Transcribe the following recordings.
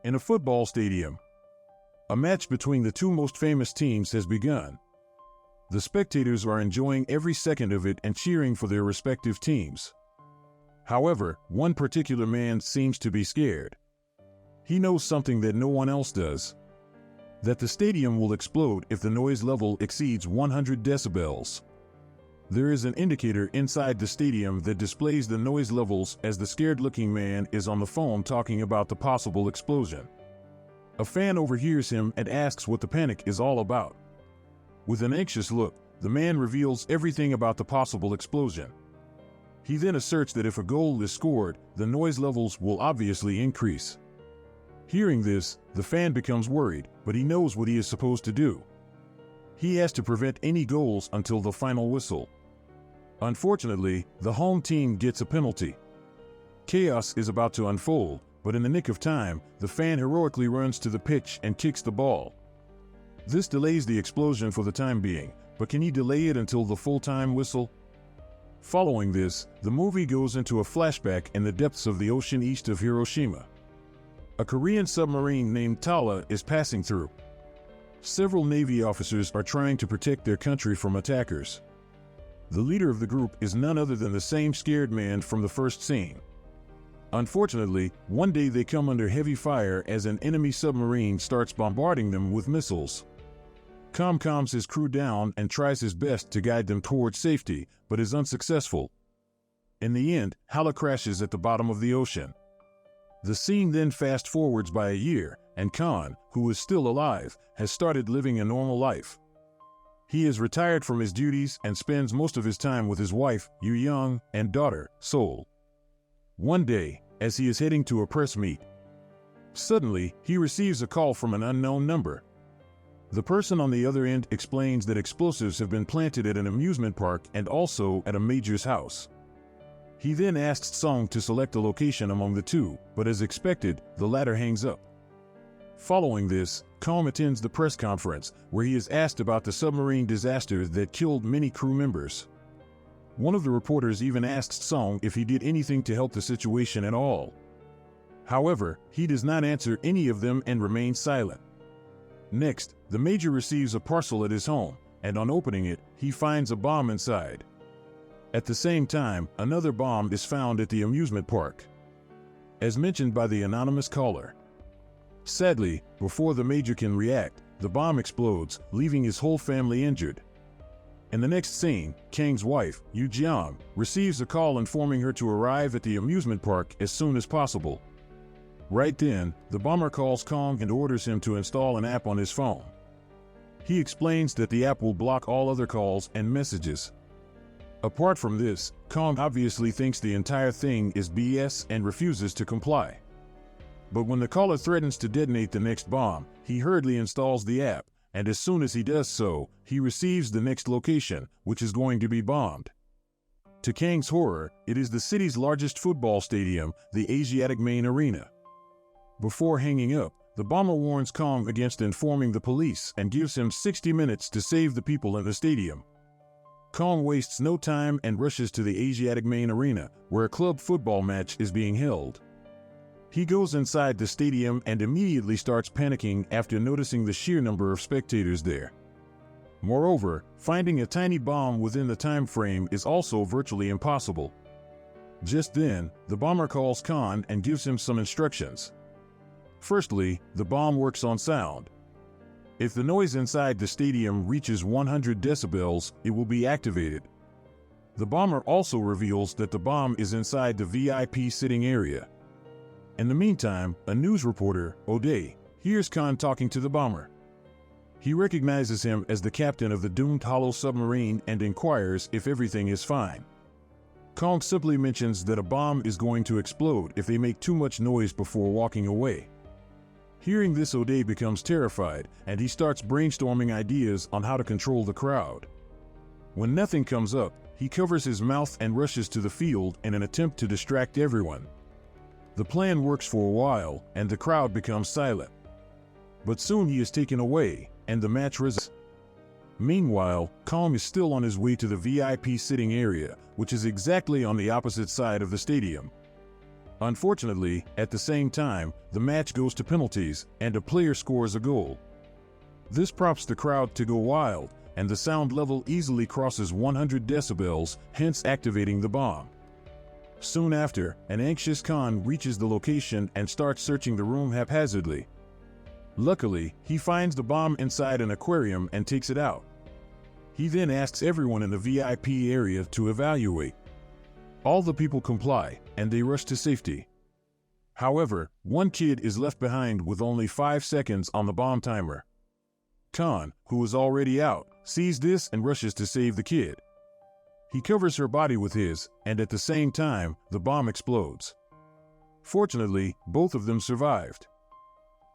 In a football stadium, a match between the two most famous teams has begun. The spectators are enjoying every second of it and cheering for their respective teams. However, one particular man seems to be scared. He knows something that no one else does: that the stadium will explode if the noise level exceeds 100 decibels. There is an indicator inside the stadium that displays the noise levels as the scared-looking man is on the phone talking about the possible explosion. A fan overhears him and asks what the panic is all about. With an anxious look, the man reveals everything about the possible explosion. He then asserts that if a goal is scored, the noise levels will obviously increase. Hearing this, the fan becomes worried, but he knows what he is supposed to do. He has to prevent any goals until the final whistle. Unfortunately, the home team gets a penalty. Chaos is about to unfold, but in the nick of time, the fan heroically runs to the pitch and kicks the ball. This delays the explosion for the time being, but can he delay it until the full-time whistle? Following this, the movie goes into a flashback in the depths of the ocean east of Hiroshima. A Korean submarine named Tala is passing through. Several Navy officers are trying to protect their country from attackers. The leader of the group is none other than the same scared man from the first scene. Unfortunately, one day they come under heavy fire as an enemy submarine starts bombarding them with missiles. Com calms his crew down and tries his best to guide them towards safety, but is unsuccessful. In the end, Hala crashes at the bottom of the ocean. The scene then fast forwards by a year, and Khan, who is still alive, has started living a normal life. He is retired from his duties and spends most of his time with his wife, Yu Young, and daughter, Sol. One day, as he is heading to a press meet, suddenly he receives a call from an unknown number. The person on the other end explains that explosives have been planted at an amusement park and also at a major's house. He then asks Song to select a location among the two, but as expected, the latter hangs up. Following this, Kong attends the press conference, where he is asked about the submarine disaster that killed many crew members. One of the reporters even asks Song if he did anything to help the situation at all. However, he does not answer any of them and remains silent. Next, the major receives a parcel at his home, and on opening it, he finds a bomb inside. At the same time, another bomb is found at the amusement park, as mentioned by the anonymous caller. Sadly, before the major can react, the bomb explodes, leaving his whole family injured. In the next scene, Kang's wife, Yu Jiang, receives a call informing her to arrive at the amusement park as soon as possible. Right then, the bomber calls Kong and orders him to install an app on his phone. He explains that the app will block all other calls and messages. Apart from this, Kong obviously thinks the entire thing is BS and refuses to comply. But when the caller threatens to detonate the next bomb, he hurriedly installs the app, and as soon as he does so, he receives the next location, which is going to be bombed. To Kang's horror, it is the city's largest football stadium, the Asiatic Main Arena. Before hanging up, the bomber warns Kong against informing the police and gives him 60 minutes to save the people in the stadium. Kong wastes no time and rushes to the Asiatic Main Arena, where a club football match is being held. He goes inside the stadium and immediately starts panicking after noticing the sheer number of spectators there. Moreover, finding a tiny bomb within the time frame is also virtually impossible. Just then, the bomber calls Khan and gives him some instructions. Firstly, the bomb works on sound. If the noise inside the stadium reaches 100 decibels, it will be activated. The bomber also reveals that the bomb is inside the VIP sitting area. In the meantime, a news reporter, O'Day, hears Khan talking to the bomber. He recognizes him as the captain of the doomed hollow submarine and inquires if everything is fine. Kong simply mentions that a bomb is going to explode if they make too much noise before walking away. Hearing this, O'Day becomes terrified, and he starts brainstorming ideas on how to control the crowd. When nothing comes up, he covers his mouth and rushes to the field in an attempt to distract everyone. The plan works for a while, and the crowd becomes silent. But soon he is taken away, and the match resumes. Meanwhile, Kong is still on his way to the VIP sitting area, which is exactly on the opposite side of the stadium. Unfortunately, at the same time, the match goes to penalties and a player scores a goal. This prompts the crowd to go wild, and the sound level easily crosses 100 decibels, hence activating the bomb. Soon after, an anxious Khan reaches the location and starts searching the room haphazardly. Luckily, he finds the bomb inside an aquarium and takes it out. He then asks everyone in the VIP area to evaluate. All the people comply, and they rush to safety. However, one kid is left behind with only 5 seconds on the bomb timer. Khan, who is already out, sees this and rushes to save the kid. He covers her body with his, and at the same time, the bomb explodes. Fortunately, both of them survived.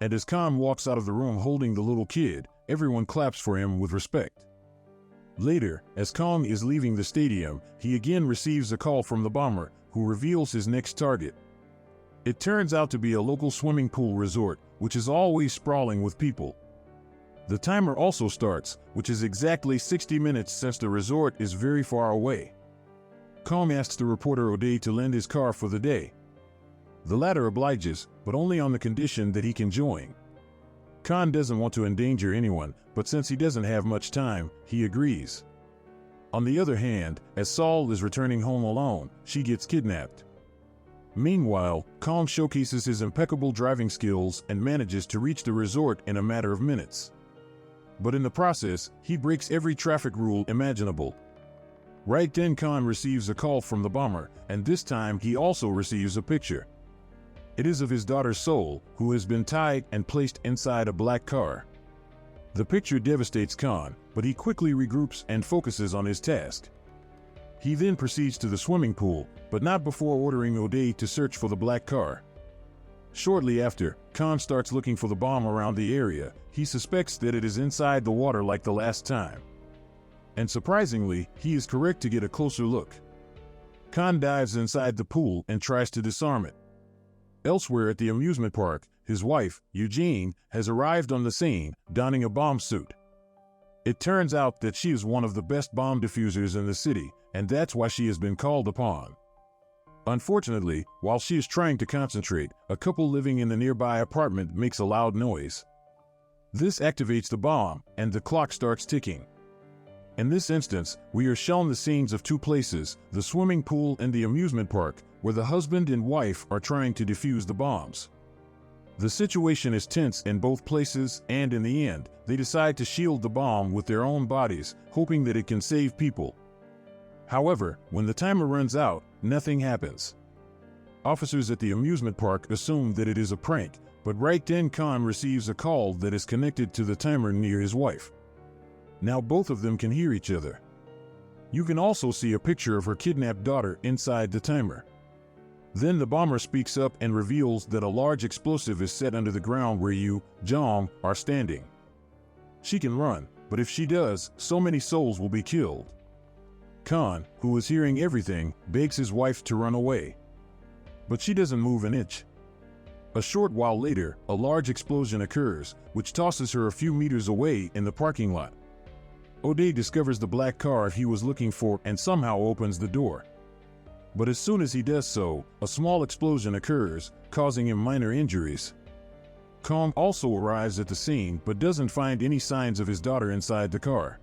And as Khan walks out of the room holding the little kid, everyone claps for him with respect. Later, as Kong is leaving the stadium, he again receives a call from the bomber, who reveals his next target. It turns out to be a local swimming pool resort, which is always sprawling with people. The timer also starts, which is exactly 60 minutes since the resort is very far away. Kong asks the reporter O'Day to lend his car for the day. The latter obliges, but only on the condition that he can join. Khan doesn't want to endanger anyone, but since he doesn't have much time, he agrees. On the other hand, as Saul is returning home alone, she gets kidnapped. Meanwhile, Kong showcases his impeccable driving skills and manages to reach the resort in a matter of minutes. But in the process, he breaks every traffic rule imaginable. Right then Khan receives a call from the bomber, and this time he also receives a picture. It is of his daughter Sol, who has been tied and placed inside a black car. The picture devastates Khan, but he quickly regroups and focuses on his task. He then proceeds to the swimming pool, but not before ordering O'Day to search for the black car. Shortly after, Khan starts looking for the bomb around the area. He suspects that it is inside the water like the last time. And surprisingly, he is correct to get a closer look. Khan dives inside the pool and tries to disarm it. Elsewhere at the amusement park, his wife, Eugene, has arrived on the scene, donning a bomb suit. It turns out that she is one of the best bomb diffusers in the city, and that's why she has been called upon. Unfortunately, while she is trying to concentrate, a couple living in the nearby apartment makes a loud noise. This activates the bomb, and the clock starts ticking. In this instance, we are shown the scenes of two places, the swimming pool and the amusement park, where the husband and wife are trying to defuse the bombs. The situation is tense in both places, and in the end, they decide to shield the bomb with their own bodies, hoping that it can save people. However, when the timer runs out, nothing happens. Officers at the amusement park assume that it is a prank, but right then Khan receives a call that is connected to the timer near his wife. Now both of them can hear each other. You can also see a picture of her kidnapped daughter inside the timer. Then the bomber speaks up and reveals that a large explosive is set under the ground where you, Jong, are standing. She can run, but if she does, so many souls will be killed. Khan, who is hearing everything, begs his wife to run away. But she doesn't move an inch. A short while later, a large explosion occurs, which tosses her a few meters away in the parking lot. O'Day discovers the black car he was looking for and somehow opens the door. But as soon as he does so, a small explosion occurs, causing him minor injuries. Kong also arrives at the scene but doesn't find any signs of his daughter inside the car.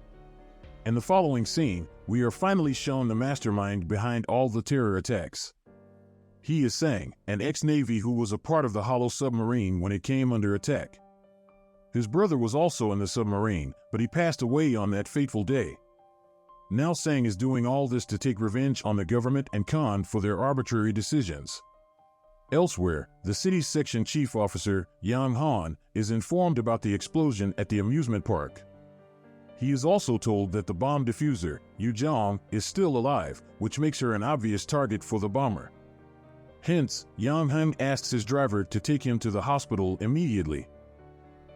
In the following scene, we are finally shown the mastermind behind all the terror attacks. He is Sang, an ex-Navy who was a part of the Hollow submarine when it came under attack. His brother was also in the submarine, but he passed away on that fateful day. Now Sang is doing all this to take revenge on the government and Khan for their arbitrary decisions. Elsewhere, the city's section chief officer, Yang Han, is informed about the explosion at the amusement park. He is also told that the bomb diffuser, Yu Jong, is still alive, which makes her an obvious target for the bomber. Hence, Yang Han asks his driver to take him to the hospital immediately.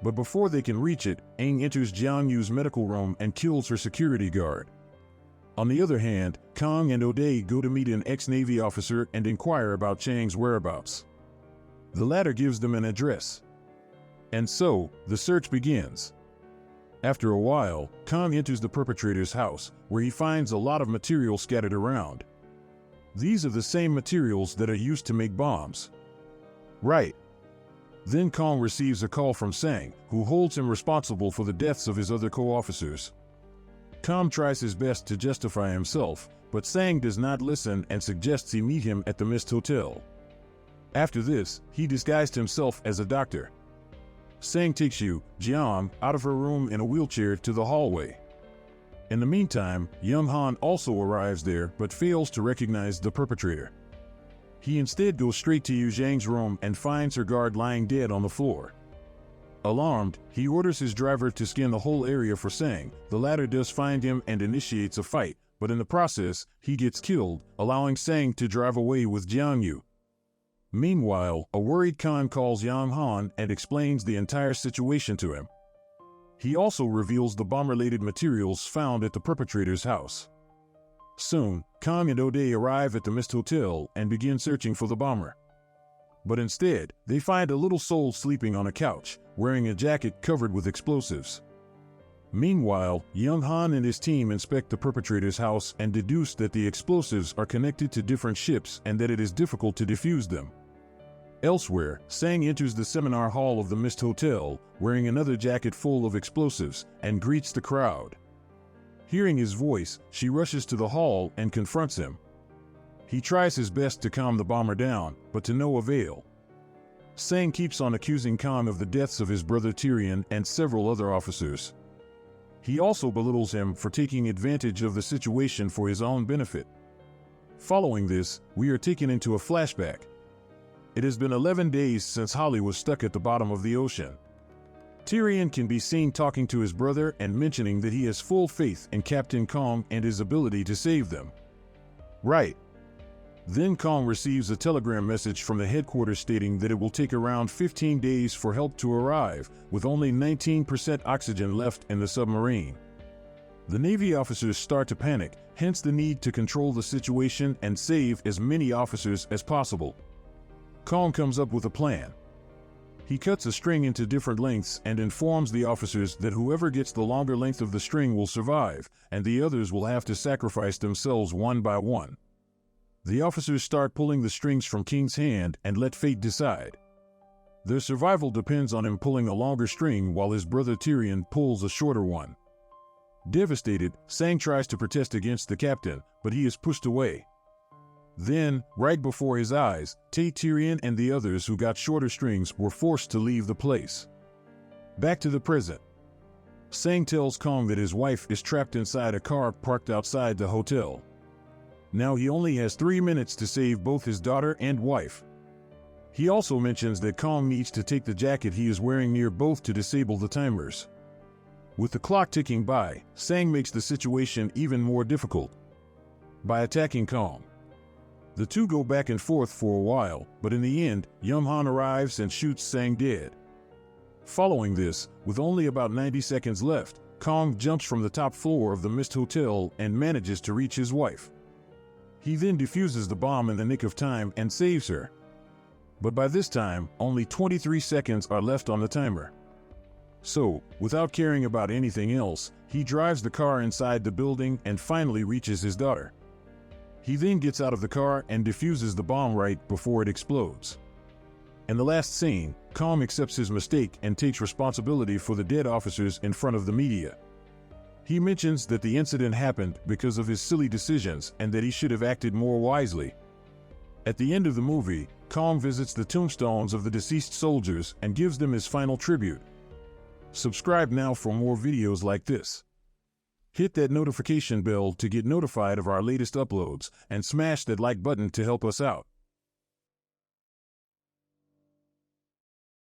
But before they can reach it, Aang enters Jiang Yu's medical room and kills her security guard. On the other hand, Kong and O'Day go to meet an ex-Navy officer and inquire about Chang's whereabouts. The latter gives them an address. And so, the search begins. After a while, Kong enters the perpetrator's house, where he finds a lot of material scattered around. These are the same materials that are used to make bombs. Right. Then Kong receives a call from Sang, who holds him responsible for the deaths of his other co-officers. Kong tries his best to justify himself, but Sang does not listen and suggests he meet him at the Mist Hotel. After this, he disguised himself as a doctor. Sang takes Yu Jiang out of her room in a wheelchair to the hallway. In the meantime, Young Han also arrives there but fails to recognize the perpetrator. He instead goes straight to Yu Jiang's room and finds her guard lying dead on the floor. Alarmed, he orders his driver to scan the whole area for Sang. The latter does find him and initiates a fight, but in the process, he gets killed, allowing Sang to drive away with Jiang Yu. Meanwhile, a worried Khan calls Yang Han and explains the entire situation to him. He also reveals the bomb-related materials found at the perpetrator's house. Soon, Kong and O'Day arrive at the Mist Hotel and begin searching for the bomber. But instead, they find a little soul sleeping on a couch, wearing a jacket covered with explosives. Meanwhile, Young Han and his team inspect the perpetrator's house and deduce that the explosives are connected to different ships and that it is difficult to defuse them. Elsewhere, Sang enters the seminar hall of the Mist Hotel, wearing another jacket full of explosives, and greets the crowd. Hearing his voice, she rushes to the hall and confronts him. He tries his best to calm the bomber down, but to no avail. Sang keeps on accusing Kong of the deaths of his brother Tyrion and several other officers. He also belittles him for taking advantage of the situation for his own benefit. Following this, we are taken into a flashback. It has been 11 days since Holly was stuck at the bottom of the ocean. Tyrion can be seen talking to his brother and mentioning that he has full faith in Captain Kong and his ability to save them. Right. Then Kong receives a telegram message from the headquarters stating that it will take around 15 days for help to arrive, with only 19% oxygen left in the submarine. The Navy officers start to panic, hence the need to control the situation and save as many officers as possible. Kong comes up with a plan. He cuts a string into different lengths and informs the officers that whoever gets the longer length of the string will survive, and the others will have to sacrifice themselves one by one. The officers start pulling the strings from King's hand and let fate decide. Their survival depends on him pulling a longer string while his brother Tyrion pulls a shorter one. Devastated, Sang tries to protest against the captain, but he is pushed away. Then, right before his eyes, Tyrion and the others who got shorter strings were forced to leave the place. Back to the present. Sang tells Kong that his wife is trapped inside a car parked outside the hotel. Now he only has 3 minutes to save both his daughter and wife. He also mentions that Kong needs to take the jacket he is wearing near both to disable the timers. With the clock ticking by, Sang makes the situation even more difficult by attacking Kong. The two go back and forth for a while, but in the end, Young Han arrives and shoots Sang dead. Following this, with only about 90 seconds left, Kong jumps from the top floor of the Mist Hotel and manages to reach his wife. He then defuses the bomb in the nick of time and saves her. But by this time, only 23 seconds are left on the timer. So, without caring about anything else, he drives the car inside the building and finally reaches his daughter. He then gets out of the car and defuses the bomb right before it explodes. In the last scene, Kong accepts his mistake and takes responsibility for the dead officers in front of the media. He mentions that the incident happened because of his silly decisions and that he should have acted more wisely. At the end of the movie, Kong visits the tombstones of the deceased soldiers and gives them his final tribute. Subscribe now for more videos like this. Hit that notification bell to get notified of our latest uploads and smash that like button to help us out.